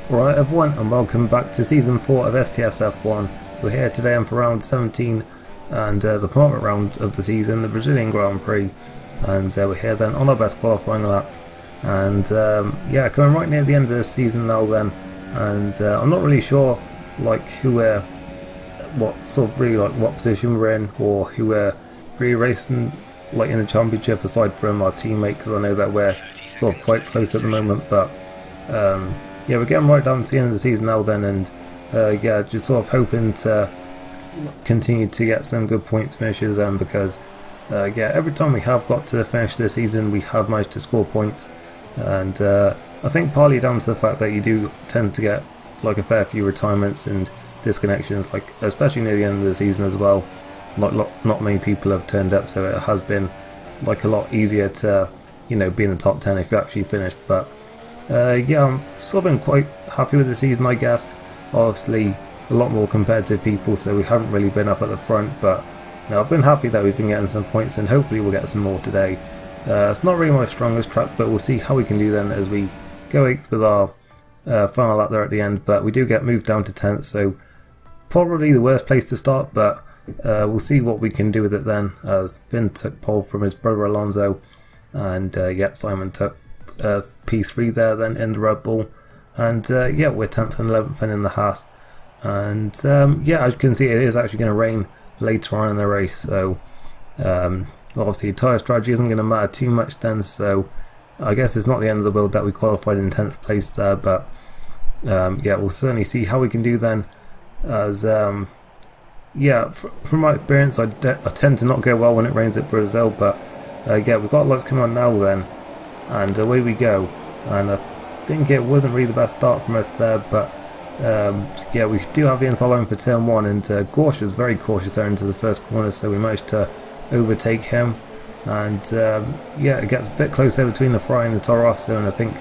Right everyone, and welcome back to Season 4 of STSF1. We're here today and for round 17 and the penultimate round of the season, the Brazilian Grand Prix, and we're here then on our best qualifying lap, and yeah, coming right near the end of the season now then, and I'm not really sure like who we're, what sort of really like what position we're in, or who we're really racing like in the championship aside from our teammate, because I know that we're sort of quite close at the moment, but yeah, we're getting right down to the end of the season now then, and yeah, just sort of hoping to continue to get some good points finishes then, because yeah, every time we have got to the finish this season we have managed to score points, and I think partly down to the fact that you do tend to get like a fair few retirements and disconnections, like especially near the end of the season as well. Not many people have turned up, so it has been like a lot easier to, you know, be in the top 10 if you actually finish. But yeah, I'm sort of been quite happy with the season, I guess. Obviously a lot more competitive people, so we haven't really been up at the front, but you know, I've been happy that we've been getting some points, and hopefully we'll get some more today. It's not really my strongest track, but we'll see how we can do then as we go 8th with our final lap there at the end. But we do get moved down to 10th, so probably the worst place to start, but we'll see what we can do with it then, as Finn took pole from his brother Alonso, and yep, Simon took P3 there then in the Red Bull, and yeah, we're 10th and 11th in the Haas, and yeah, as you can see it is actually going to rain later on in the race, so obviously tyre strategy isn't going to matter too much then, so I guess it's not the end of the world that we qualified in 10th place there, but yeah, we'll certainly see how we can do then, as yeah, from my experience I tend to not go well when it rains at Brazil, but yeah, we've got lights coming on now then, and away we go. And I think it wasn't really the best start from us there, but yeah, we do have the inside line for turn 1, and Gorsh was very cautious there into the first corner, so we managed to overtake him, and yeah, it gets a bit closer between the Ferrari and the Toro Rosso, and I think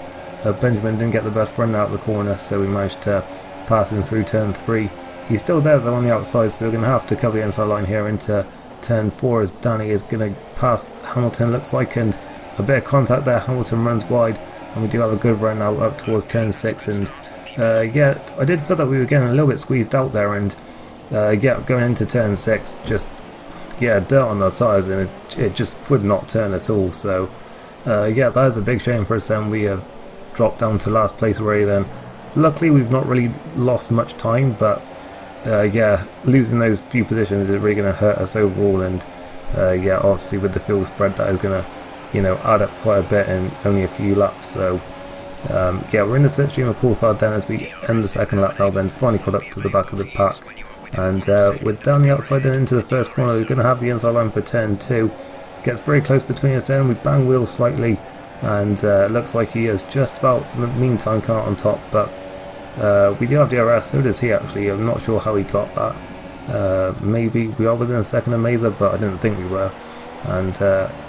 Benjamin didn't get the best run out of the corner, so we managed to pass him through turn 3. He's still there though on the outside, so we're going to have to cover the inside line here into turn 4, as Danny is going to pass Hamilton, looks like, and a bit of contact there. Hamilton runs wide, and we do have a good run now up towards turn 6, and yeah, I did feel that we were getting a little bit squeezed out there, and yeah, going into turn 6, just yeah, dirt on our tyres, and it just would not turn at all, so yeah, that is a big shame for us, and we have dropped down to last place already then. Luckily we've not really lost much time, but yeah, losing those few positions is really going to hurt us overall, and yeah, obviously with the field spread that is going to, you know, add up quite a bit in only a few laps, so yeah, we're in the slipstream of Coulthard then as we end the second lap now then, finally caught up to the back of the pack, and we're down the outside and into the first corner. We're going to have the inside line for turn 2, gets very close between us then, we bang wheels slightly, and looks like he is just about, for the meantime, come out on top, but we do have DRS, so does he actually. I'm not sure how he got that. Maybe we are within a second of Mather, but I didn't think we were. And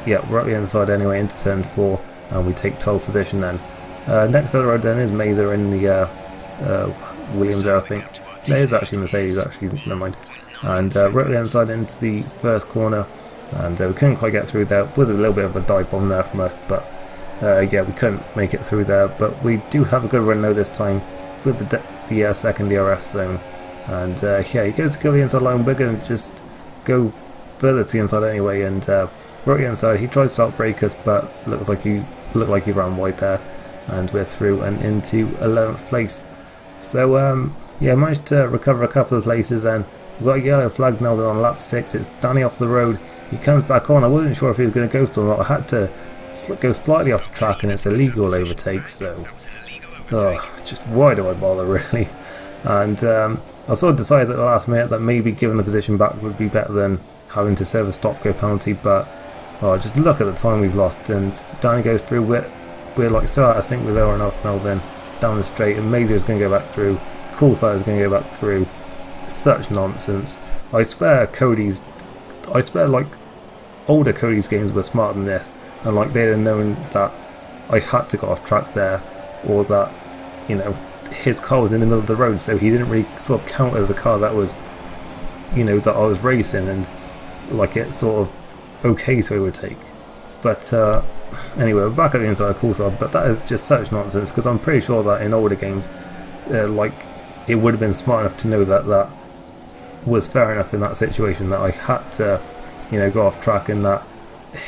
yeah, we're at the inside anyway into turn 4, and we take 12th position then. Next on the road then is Mather in the Williams there, I think. No, it is actually Mercedes, actually, never mind. And we're at the inside into the first corner, and we couldn't quite get through there. It was a little bit of a dive bomb there from us, but yeah, we couldn't make it through there. But we do have a good run though this time, with the second DRS zone, and yeah, he goes to go the inside line. We're going to just go further to the inside anyway, and we're at the inside. He tries to outbrake us, but looks like he ran wide there, and we're through and into 11th place. So yeah, managed to recover a couple of places, and we've got a yellow flag now on lap 6. It's Danny off the road. He comes back on. I wasn't sure if he was going to ghost or not. I had to go slightly off the track, and it's a legal overtake, so just why do I bother really? And I sort of decided at the last minute that maybe giving the position back would be better than having to serve a stop-go penalty, but just look at the time we've lost, and Danny goes through. We're like so out of sync with everyone else now then, down the straight, and Mather is going to go back through, Coulthard is going to go back through. Such nonsense. I swear like older Cody's games were smarter than this, and like they'd have known that I had to go off track there, or that, you know, his car was in the middle of the road, so he didn't really sort of count as a car that was, you know, that I was racing, and like it's sort of okay to overtake. But anyway, we're back at the inside of Coulthard, but that is just such nonsense, because I'm pretty sure that in older games like it would have been smart enough to know that that was fair enough in that situation, that I had to, you know, go off track, and that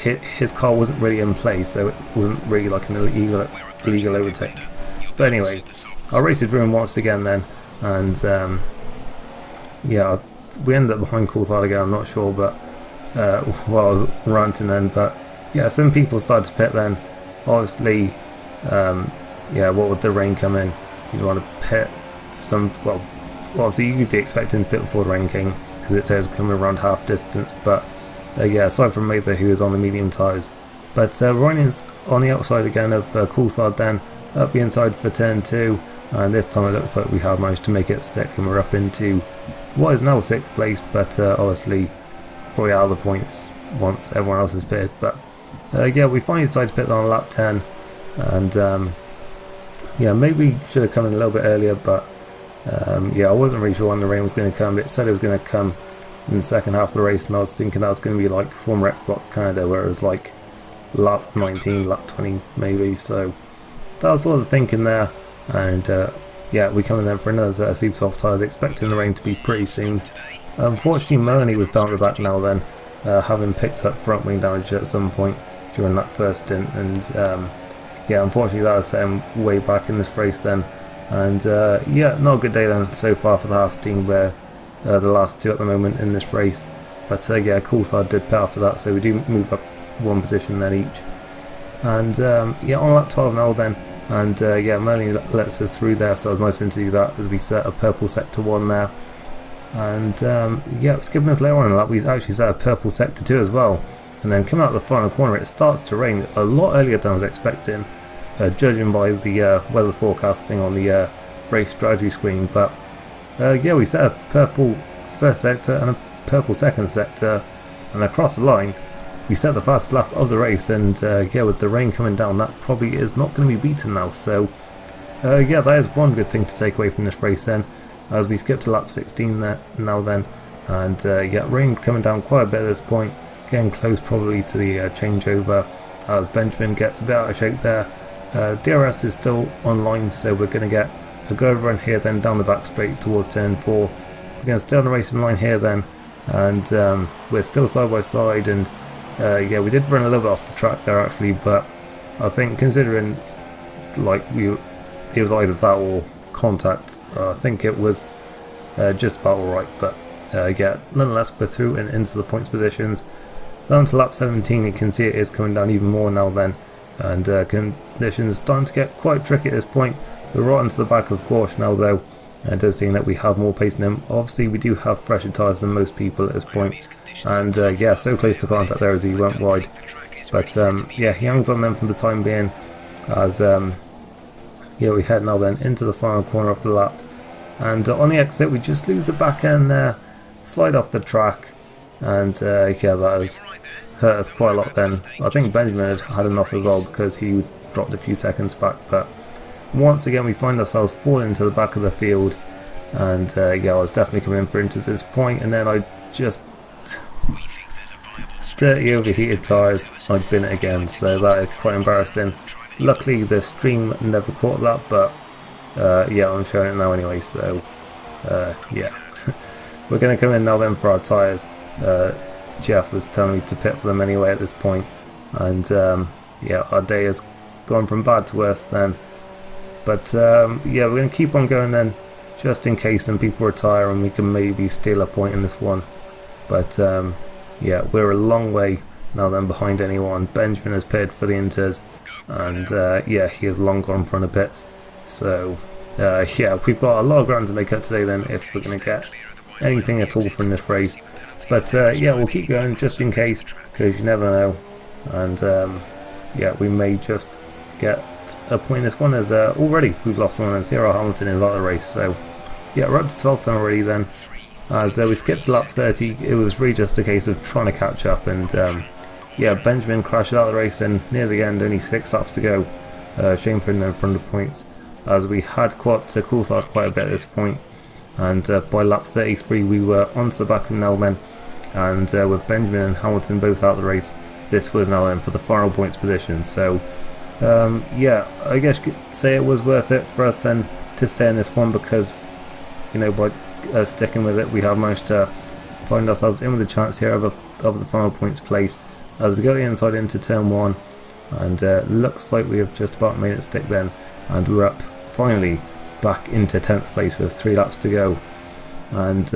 his car wasn't really in play, so it wasn't really like an illegal overtake. But anyway, our race is ruined once again then, and yeah, we ended up behind Coulthard again. I'm not sure, but while I was ranting then, but yeah, some people started to pit then. Obviously, yeah, what would the rain come in? You'd want to pit some, well obviously you'd be expecting to pit before the rain came, because it says coming around half distance, but yeah, aside from Mather, who is on the medium tyres. But Ryan's on the outside again of Coulthard then, up the inside for turn 2, and this time it looks like we have managed to make it stick, and we're up into what is now 6th place, but obviously probably out of the points once everyone else is pitted. But yeah, we finally decided to pit on lap 10, and yeah, maybe should have come in a little bit earlier, but yeah, I wasn't really sure when the rain was going to come. It said it was going to come in the second half of the race, and I was thinking that was going to be like former Xbox Canada, where it was like lap 19, lap 20 maybe, so that was all the thinking there. And yeah, we come in then for another set of super soft tyres, expecting the rain to be pretty soon. Unfortunately, Melanie was down at the back now then, having picked up front wing damage at some point during that first stint, and yeah, unfortunately that was set him way back in this race then. And yeah, not a good day then so far for the Haas team, where the last two at the moment in this race. But yeah, Coulthard did pit after that, so we do move up one position then each. And yeah, on lap 12 now then, and yeah, Melanie lets us through there, so it was nice of him to do that as we set a purple sector 1 there. And yeah, skipping us later on in the lap, we actually set a purple sector 2 as well. And then coming out the final corner, it starts to rain a lot earlier than I was expecting, judging by the weather forecasting on the race strategy screen. But yeah, we set a purple first sector and a purple second sector, and across the line we set the fastest lap of the race. And yeah, with the rain coming down, that probably is not going to be beaten now. So yeah, that is one good thing to take away from this race then, as we skip to lap 16 there now then. And yeah, rain coming down quite a bit at this point, getting close probably to the changeover, as Benjamin gets a bit out of shape there. DRS is still online, so we're going to get a go run here then down the back straight towards turn 4. We're going to stay on the racing line here then, and we're still side by side. And yeah, we did run a little bit off the track there actually, but I think considering like it was either that or contact, I think it was just about alright. But yeah, nonetheless we're through and into the points positions. Down to lap 17, you can see it is coming down even more now then, and conditions starting to get quite tricky at this point. We're right onto the back of Porsche now though, and it does seem that we have more pace than him. Obviously we do have fresher tyres than most people at this point, and yeah, so close to contact there as he went wide. But yeah, he hangs on them for the time being, as yeah, we head now then into the final corner of the lap. And on the exit we just lose the back end there, slide off the track, and yeah, that has hurt us quite a lot then. I think Benjamin had enough as well, because he dropped a few seconds back. But once again we find ourselves falling to the back of the field, and yeah, I was definitely coming in for into this point, and then I just dirty overheated tyres, I'd bin it again, so that is quite embarrassing. Luckily the stream never caught that, but yeah, I'm showing it now anyway, so yeah. We're going to come in now then for our tyres. Jeff was telling me to pit for them anyway at this point, and yeah, our day has gone from bad to worse then. But yeah, we're going to keep on going then, just in case some people retire and we can maybe steal a point in this one. But yeah, we're a long way now then behind anyone. Benjamin has pitted for the Inters, and yeah, he has long gone from the pits. So yeah, we've got a lot of ground to make up today then, if we're going to get anything at all from this race. But yeah, we'll keep going just in case, because you never know. And yeah, we may just get a point in this one, as already we've lost someone, and Cyril Hamilton is out of the race. So yeah, we're up to 12th then already then. As we skipped to lap 30, it was really just a case of trying to catch up. And yeah, Benjamin crashes out of the race, and near the end, only 6 laps to go. Shame for him in front of points, as we had caught Coulthard quite a bit at this point. And by lap 33 we were onto the back of Nell then, and with Benjamin and Hamilton both out of the race, this was now then for the final points position. So yeah, I guess you could say it was worth it for us then to stay in this one because, you know, by sticking with it, we have managed to find ourselves in with a chance here of the final points place as we go inside into turn 1, and looks like we have just about made it stick then, and we're up finally back into 10th place with 3 laps to go. And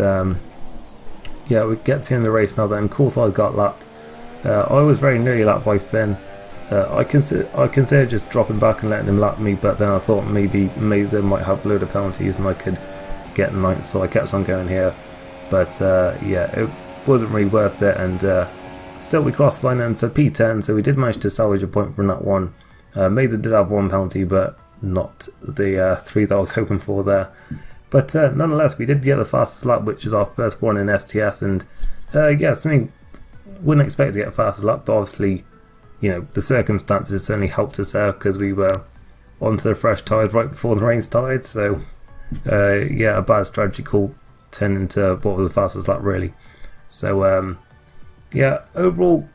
yeah, we get to the end of the race now then. Coulthard got lapped. I was very nearly lapped by Finn. I considered just dropping back and letting him lap me, but then I thought maybe they might have a load of penalties and I could get 9th, so I kept on going here. But yeah, it wasn't really worth it, and still we crossed the line then for P10, so we did manage to salvage a point from that one. Mather did have 1 penalty, but not the 3 that I was hoping for there. But nonetheless, we did get the fastest lap, which is our first one in STS, and yeah, something wouldn't expect to get a fastest lap, but obviously, you know, the circumstances certainly helped us there because we were onto the fresh tyres right before the rain started. So yeah, a bad strategy call turned into what was the fastest lap really. So yeah, overall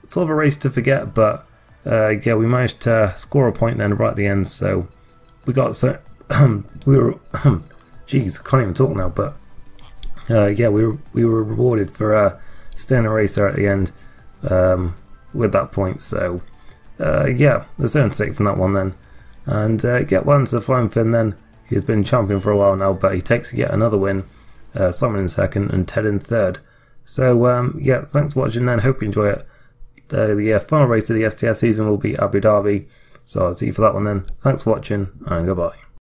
sort of a race to forget, but yeah, we managed to score a point then right at the end. So we got we were jeez, I can't even talk now, but yeah, we were rewarded for staying a racer at the end with that point. So yeah, there's something to take from that one then. And get one to the Flying Finn then. He's been champion for a while now, but he takes yet another win. Simon in 2nd and Ted in 3rd. So yeah, thanks for watching then, hope you enjoy it. The final race of the STS season will be Abu Dhabi, so I'll see you for that one then. Thanks for watching, and goodbye.